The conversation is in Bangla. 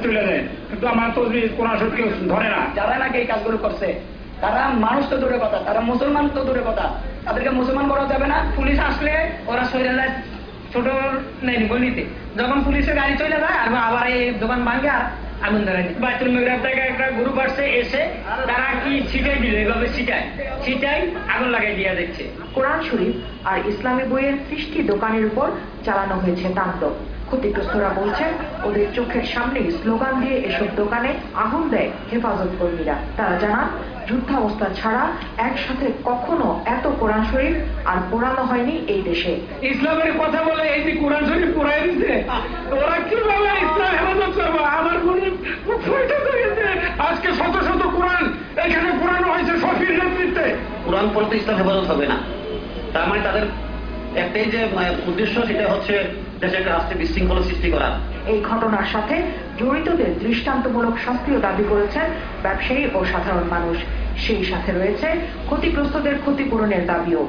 চলে যায়, কিন্তু আমার তসবিহ কোরআন শরীফ কেউ ধরে না। যারা নাকি এই কাজগুলো করছে তারা মানুষ তো দূরে কথা, তারা মুসলমান তো দূরে কথা, তাদেরকে মুসলমান করা যাবে না। পুলিশ আসলে ওরা সরে যায় ছোট নেই গলিতে, যখন পুলিশের গাড়ি চলে যায় আর আবার এই দোকান ভাঙে আর আগুন ধরে। বাইতুল মুকাররম থেকে একটা গ্রুপ আসছে, এসে তারা কি ছিটাই দিল, এভাবে ছিটাই আগুন লাগাই দিয়ে দেখছে। কোরআন শরীফ আর ইসলামী বইয়ের 30টি দোকানের উপর চালানো হয়েছে তাণ্ডব। ক্ষতিগ্রস্তরা বলছেন ওদের চোখের সামনেই স্লোগান দিয়ে এসব দোকানে আগুন দেয় হেফাজত কর্মীরা। তারা জানান যুদ্ধাবস্থা ছাড়া একসাথে কখনো এত কোরআন শরীফ আর পোড়ানো হয়নি এই দেশে। ইসলামের কথা বলে এই যে কোরআন শরীফ পুরাই দিচ্ছে, ওরা কিভাবে ইসলাম হেফাজত করবো? আমার গরিব আজকে শত শত কোরআন এখানে পুরানো হয়েছে শফির নেতৃত্বে। কোরআন পড়তে ইসলাম হেফাজত হবে না, তার মানে তাদের একটাই যে উদ্দেশ্য, সেটা হচ্ছে দেশে একটা রাষ্ট্রে বিশৃঙ্খলা সৃষ্টি করা। এই ঘটনার সাথে জড়িতদের দৃষ্টান্তমূলক শাস্তিও দাবি করেছেন ব্যবসায়ী ও সাধারণ মানুষ। সেই সাথে রয়েছে ক্ষতিগ্রস্তদের ক্ষতিপূরণের দাবিও।